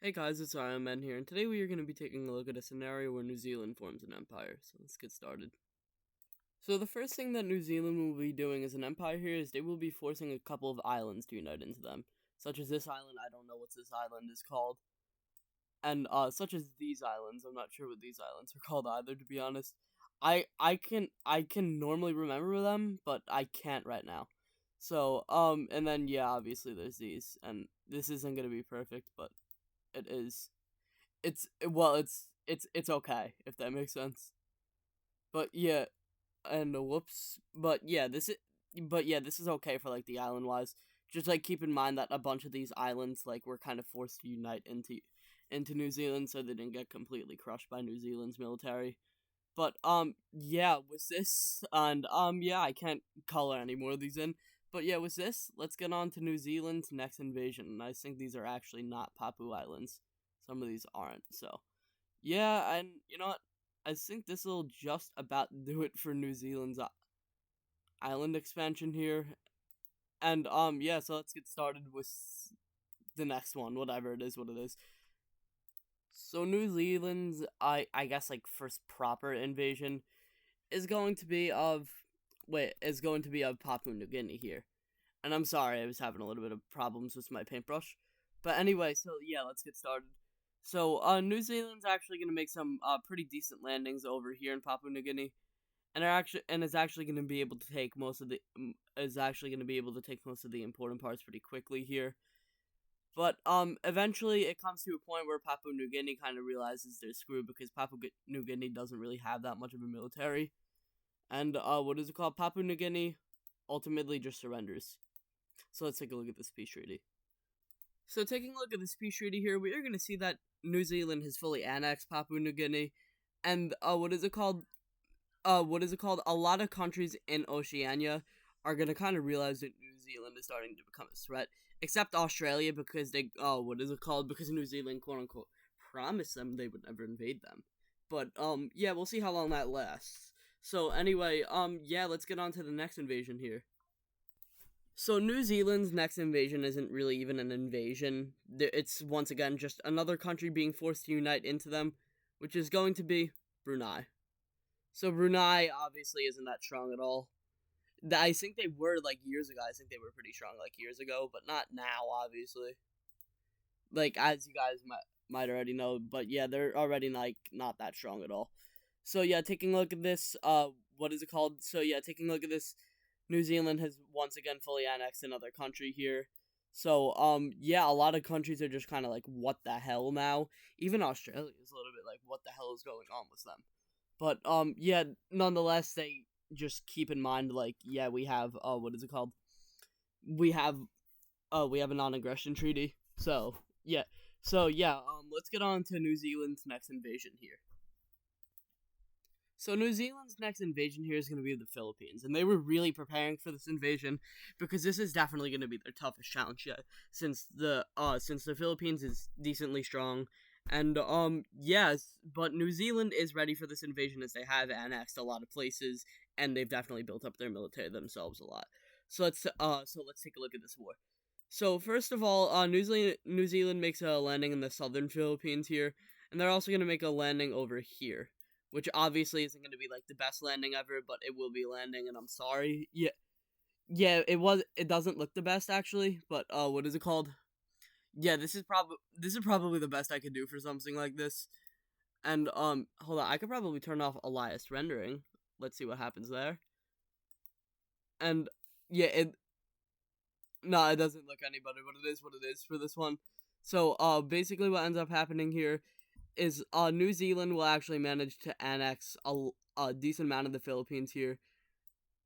Hey guys, it's Iron Man here, and today we are going to be taking a look at a scenario where New Zealand forms an empire. So let's get started. So the first thing that New Zealand will be doing as an empire here is they will be forcing a couple of islands to unite into them, such as this island. I don't know what this island is called, and such as these islands. I'm not sure what these islands are called either, to be honest. I can normally remember them, but I can't right now. So and then yeah, obviously there's these, and this isn't gonna be perfect, but it is. It's okay if that makes sense. But yeah, and whoops. This is okay for like the island wise. Just like keep in mind that a bunch of these islands like were kind of forced to unite into New Zealand, so they didn't get completely crushed by New Zealand's military. But yeah, with this, and yeah, I can't color any more of these in. But yeah, with this, let's get on to New Zealand's next invasion. And I think these are actually not Papu Islands. Some of these aren't. So yeah, and you know what? I think this will just about do it for New Zealand's island expansion here. And yeah, so let's get started with the next one, whatever it is, what it is. So New Zealand's I guess like first proper invasion is going to be of Papua New Guinea here. And I'm sorry, I was having a little bit of problems with my paintbrush. But anyway, so yeah, let's get started. So New Zealand's actually going to make some pretty decent landings over here in Papua New Guinea, and is actually going to be able to take most of the important parts pretty quickly here. But eventually it comes to a point where Papua New Guinea kind of realizes they're screwed because New Guinea doesn't really have that much of a military, and what is it called? Papua New Guinea ultimately just surrenders. So let's take a look at this peace treaty. So taking a look at this peace treaty here, we are going to see that New Zealand has fully annexed Papua New Guinea, and what is it called? A lot of countries in Oceania are going to kind of realize that New Zealand is starting to become a threat, except Australia because because New Zealand quote unquote promised them they would never invade them. But yeah, we'll see how long that lasts. So anyway, yeah, let's get on to the next invasion here. So New Zealand's next invasion isn't really even an invasion. It's once again just another country being forced to unite into them, which is going to be Brunei. So Brunei obviously isn't that strong at all. I think they were like years ago. I think they were pretty strong like years ago, but not now, obviously. Like as you guys might already know, but yeah, they're already like not that strong at all. So yeah, taking a look at this, what is it called? So yeah, taking a look at this, New Zealand has once again fully annexed another country here. So yeah, a lot of countries are just kind of like what the hell now. Even Australia is a little bit like what the hell is going on with them. But yeah, nonetheless they just keep in mind like yeah, we have what is it called? We have we have a non-aggression treaty. So, yeah. So, yeah, let's get on to New Zealand's next invasion here. So New Zealand's next invasion here is going to be the Philippines, and they were really preparing for this invasion because this is definitely going to be their toughest challenge yet, since the Philippines is decently strong, and yes, but New Zealand is ready for this invasion as they have annexed a lot of places and they've definitely built up their military themselves a lot. So let's take a look at this war. So first of all, New Zealand makes a landing in the southern Philippines here, and they're also going to make a landing over here, which obviously isn't going to be like the best landing ever, but it will be landing, and I'm sorry. Yeah, yeah, It doesn't look the best actually, but what is it called? Yeah, this is probably the best I could do for something like this. And hold on, I could probably turn off Elias rendering. Let's see what happens there. And yeah, it no, it doesn't look any better, but it is what it is for this one. So basically what ends up happening here is New Zealand will actually manage to annex a decent amount of the Philippines here,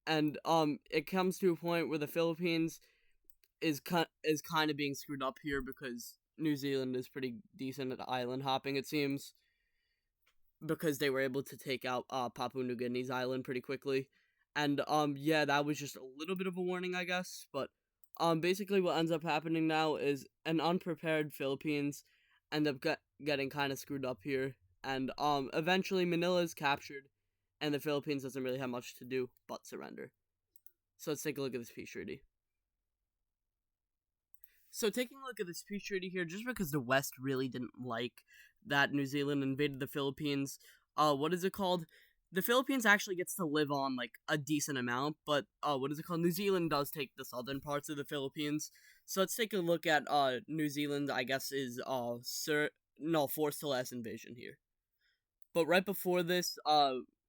and it comes to a point where the Philippines is kind of being screwed up here because New Zealand is pretty decent at island hopping, it seems, because they were able to take out Papua New Guinea's island pretty quickly. And yeah, that was just a little bit of a warning, I guess, but basically what ends up happening now is an unprepared Philippines end up getting kind of screwed up here, and eventually Manila is captured and the Philippines doesn't really have much to do but surrender. So let's take a look at this peace treaty. So taking a look at this peace treaty here, just because the West really didn't like that New Zealand invaded the Philippines, what is it called? The Philippines actually gets to live on like a decent amount, but what is it called? New Zealand does take the southern parts of the Philippines. So let's take a look at New Zealand. I guess is forced to last invasion here. But right before this,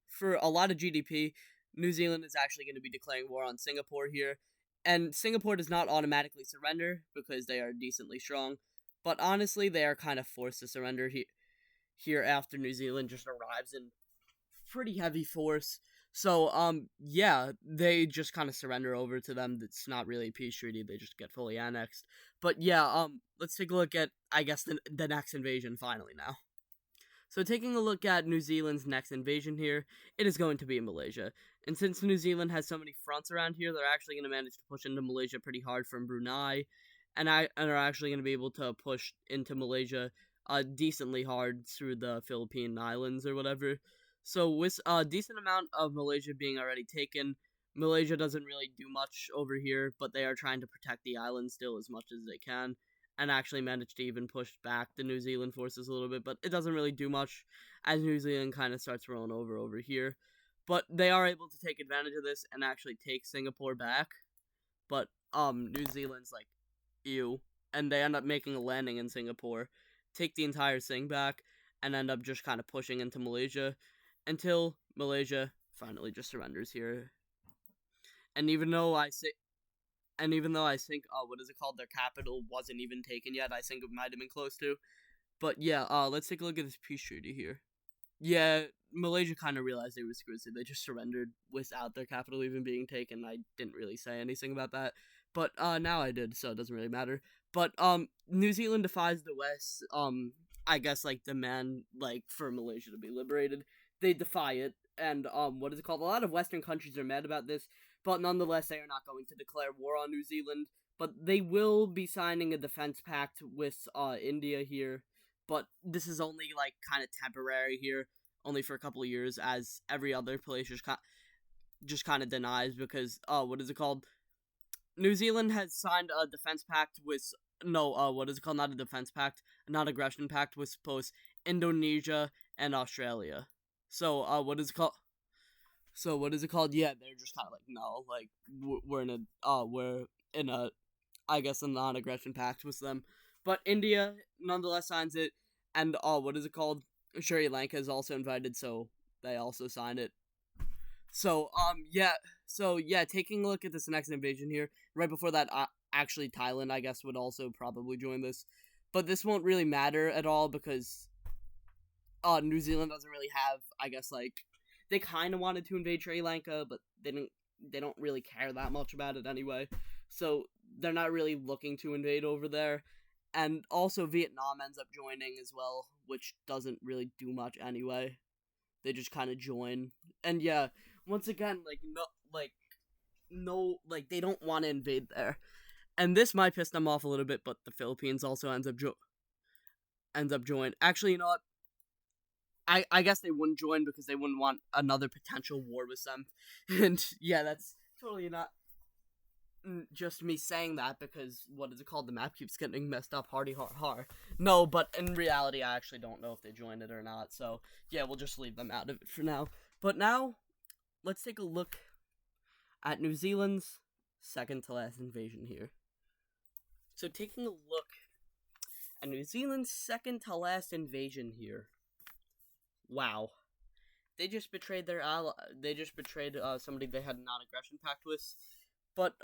for a lot of GDP, New Zealand is actually going to be declaring war on Singapore here. And Singapore does not automatically surrender because they are decently strong. But honestly, they are kind of forced to surrender here after New Zealand just arrives in pretty heavy force. So, yeah, they just kind of surrender over to them. It's not really a peace treaty. They just get fully annexed. But yeah, let's take a look at, I guess, the next invasion finally now. So taking a look at New Zealand's next invasion here, it is going to be in Malaysia. And since New Zealand has so many fronts around here, they're actually going to manage to push into Malaysia pretty hard from Brunei, and are actually going to be able to push into Malaysia decently hard through the Philippine Islands or whatever. So with a decent amount of Malaysia being already taken, Malaysia doesn't really do much over here, but they are trying to protect the island still as much as they can and actually managed to even push back the New Zealand forces a little bit, but it doesn't really do much as New Zealand kind of starts rolling over here. But they are able to take advantage of this and actually take Singapore back. But New Zealand's like, ew, and they end up making a landing in Singapore, take the entire thing back, and end up just kind of pushing into Malaysia until Malaysia finally just surrenders here. And even though I say and even though I think, what is it called, their capital wasn't even taken yet, I think it might have been close to. But yeah, let's take a look at this peace treaty here. Yeah, Malaysia kind of realized they were screwed, so they just surrendered without their capital even being taken. I didn't really say anything about that, but now I did, so it doesn't really matter. But New Zealand defies the West. I guess like demand like for Malaysia to be liberated. They defy it, and what is it called? A lot of Western countries are mad about this, but nonetheless, they are not going to declare war on New Zealand. But they will be signing a defense pact with India here. But this is only like kind of temporary here, only for a couple of years, as every other place just kind of denies because what is it called? New Zealand has signed a defense pact with what is it called? Not a defense pact, a non-aggression pact with both Indonesia and Australia. So what is it called? So what is it called? Yeah, they're just kind of like no, like we're in a I guess a non-aggression pact with them, but India nonetheless signs it, and what is it called? Sri Lanka is also invited, so they also sign it. So yeah, taking a look at this next invasion here, right before that, actually Thailand I guess would also probably join this, but this won't really matter at all because New Zealand doesn't really have I guess like they kind of wanted to invade Sri Lanka, but they don't really care that much about it anyway. So they're not really looking to invade over there. And also Vietnam ends up joining as well, which doesn't really do much anyway. They just kind of join. And yeah, once again, like they don't want to invade there. And this might piss them off a little bit, but the Philippines also ends up join. Actually, you know what? I guess they wouldn't join because they wouldn't want another potential war with them. And yeah, that's totally not just me saying that because what is it called? The map keeps getting messed up. Hardy har har. No, but in reality, I actually don't know if they joined it or not. So yeah, we'll just leave them out of it for now. But now, let's take a look at New Zealand's second to last invasion here. So taking a look at New Zealand's second to last invasion here. Wow. They just betrayed their ally. They just betrayed somebody they had a non-aggression pact with. But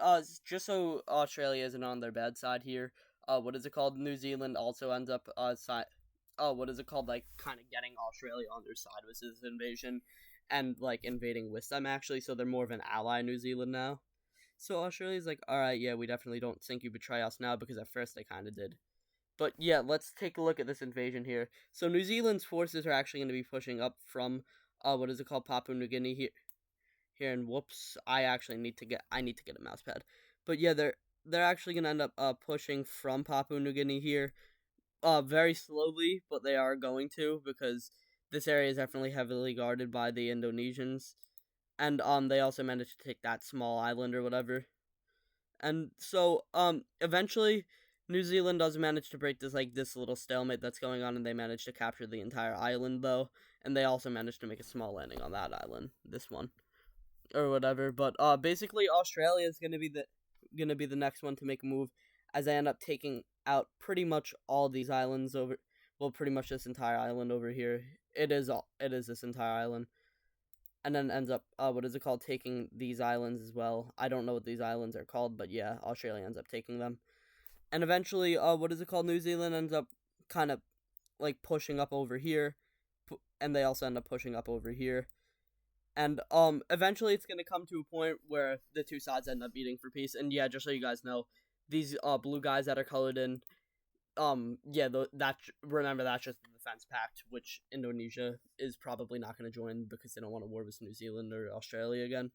just so Australia isn't on their bad side here, what is it called? New Zealand also ends up what is it called? Like kind of getting Australia on their side with this invasion, and like invading with them actually. So they're more of an ally, New Zealand now. So Australia's like, all right, yeah, we definitely don't think you betray us now because at first they kind of did. But yeah, let's take a look at this invasion here. So New Zealand's forces are actually going to be pushing up from what is it called, Papua New Guinea here, and whoops, I need to get a mouse pad. But yeah, they're actually going to end up pushing from Papua New Guinea here very slowly, but they are going to because this area is definitely heavily guarded by the Indonesians. And they also managed to take that small island or whatever. And so eventually New Zealand does manage to break this little stalemate that's going on, and they manage to capture the entire island though, and they also managed to make a small landing on that island, this one or whatever. But basically Australia is gonna be the next one to make a move, as they end up taking out pretty much all these islands over. Well, pretty much this entire island over here. It is this entire island, and then ends up what is it called, taking these islands as well. I don't know what these islands are called, but yeah, Australia ends up taking them. And eventually, what is it called? New Zealand ends up kind of like pushing up over here, and they also end up pushing up over here. And eventually, it's gonna come to a point where the two sides end up meeting for peace. And yeah, just so you guys know, these blue guys that are colored in, yeah, remember that's just the Defense Pact, which Indonesia is probably not gonna join because they don't want to war with New Zealand or Australia again.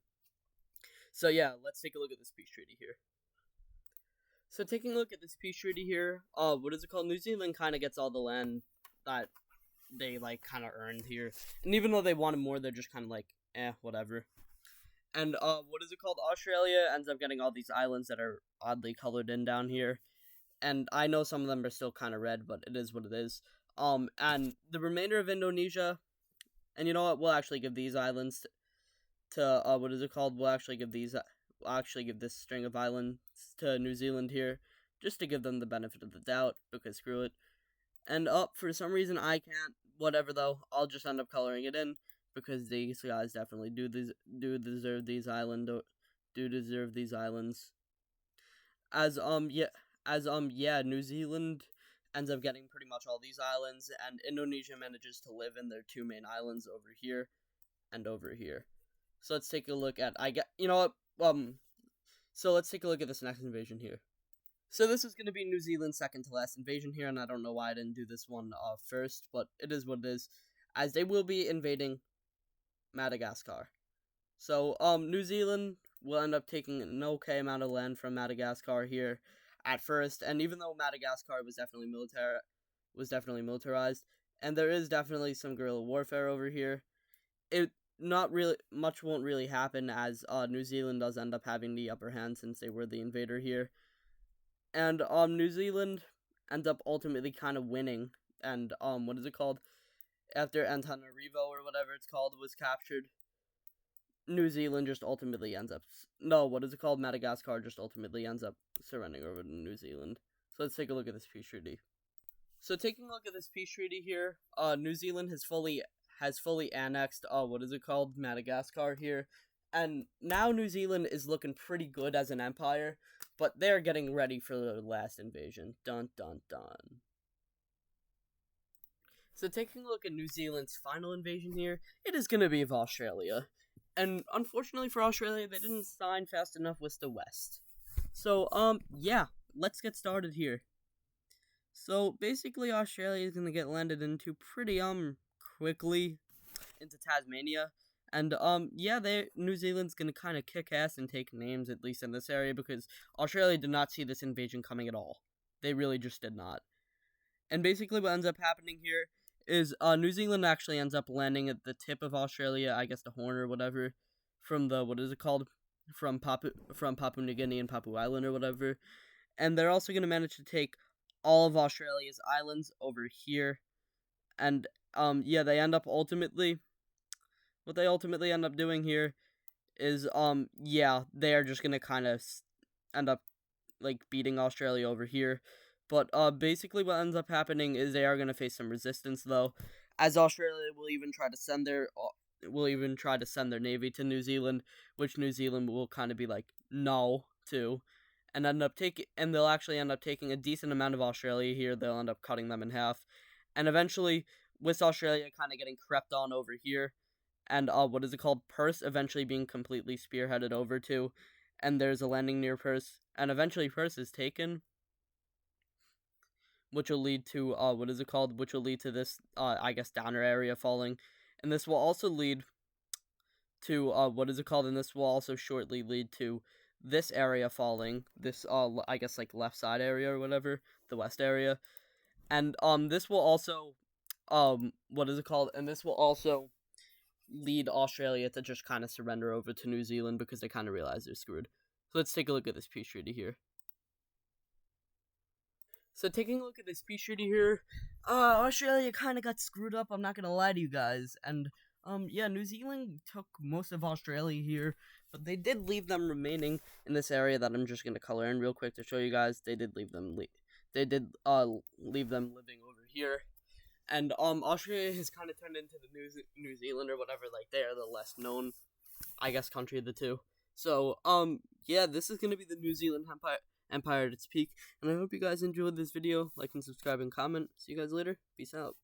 So yeah, let's take a look at this peace treaty here. So taking a look at this peace treaty here, what is it called? New Zealand kind of gets all the land that they kind of earned here, and even though they wanted more, they're just kind of whatever. And what is it called? Australia ends up getting all these islands that are oddly colored in down here, and I know some of them are still kind of red, but it is what it is. And the remainder of Indonesia, and you know what? We'll actually give these islands to what is it called? We'll actually give this string of islands to New Zealand here, just to give them the benefit of the doubt, because screw it. And for some reason I can't. Whatever though, I'll just end up coloring it in, because these guys definitely do deserve these islands. New Zealand ends up getting pretty much all these islands, and Indonesia manages to live in their two main islands over here and over here. So let's take a look at so let's take a look at this next invasion here. So this is going to be New Zealand's second to last invasion here, and I don't know why I didn't do this one first, but it is what it is, as they will be invading Madagascar. So New Zealand will end up taking an okay amount of land from Madagascar here at first, and even though Madagascar was definitely militarized, and there is definitely some guerrilla warfare over here, it not really much won't really happen, as New Zealand does end up having the upper hand since they were the invader here. And New Zealand ends up ultimately kind of winning, and what is it called? After Antananarivo or whatever it's called was captured, New Zealand just ultimately ends up Madagascar just ultimately ends up surrendering over to New Zealand. So let's take a look at this peace treaty. So taking a look at this peace treaty here, New Zealand has fully annexed Madagascar here. And now New Zealand is looking pretty good as an empire, but they're getting ready for their last invasion. Dun dun dun. So taking a look at New Zealand's final invasion here, it is going to be of Australia. And unfortunately for Australia, they didn't sign fast enough with the West. So, yeah, let's get started here. So basically Australia is going to get landed into pretty, quickly into Tasmania. And, New Zealand's gonna kind of kick ass and take names, at least in this area, because Australia did not see this invasion coming at all. They really just did not. And basically what ends up happening here is, New Zealand actually ends up landing at the tip of Australia, I guess the Horn or whatever, from from Papua New Guinea and Papua Island or whatever. And they're also gonna manage to take all of Australia's islands over here. And, they end up what they ultimately end up doing here is, they are just gonna kind of end up, beating Australia over here. But, basically what ends up happening is they are gonna face some resistance, though, as Australia will even try to send their navy to New Zealand, which New Zealand will kind of be like, no, to, and they'll actually end up taking a decent amount of Australia here. They'll end up cutting them in half, and eventually, with Australia kind of getting crept on over here, and Perth eventually being completely spearheaded over to, and there's a landing near Perth, and eventually Perth is taken, which will lead to this downer area falling, and this will also lead to and this will also shortly lead to this area falling, this left side area or whatever, the west area, and this will also and this will also lead Australia to just kind of surrender over to New Zealand because they kind of realize they're screwed. So let's take a look at this peace treaty here. So taking a look at this peace treaty here, Australia kind of got screwed up. I'm not gonna lie to you guys, and yeah, New Zealand took most of Australia here, but they did leave them remaining in this area that I'm just gonna color in real quick to show you guys. They did leave them leave them living over here, and Australia has kind of turned into the New Zealand or whatever. Like they are the less known, I guess, country of the two. So yeah, this is gonna be the New Zealand Empire at its peak, and I hope you guys enjoyed this video. Like and subscribe and comment. See you guys later. Peace out.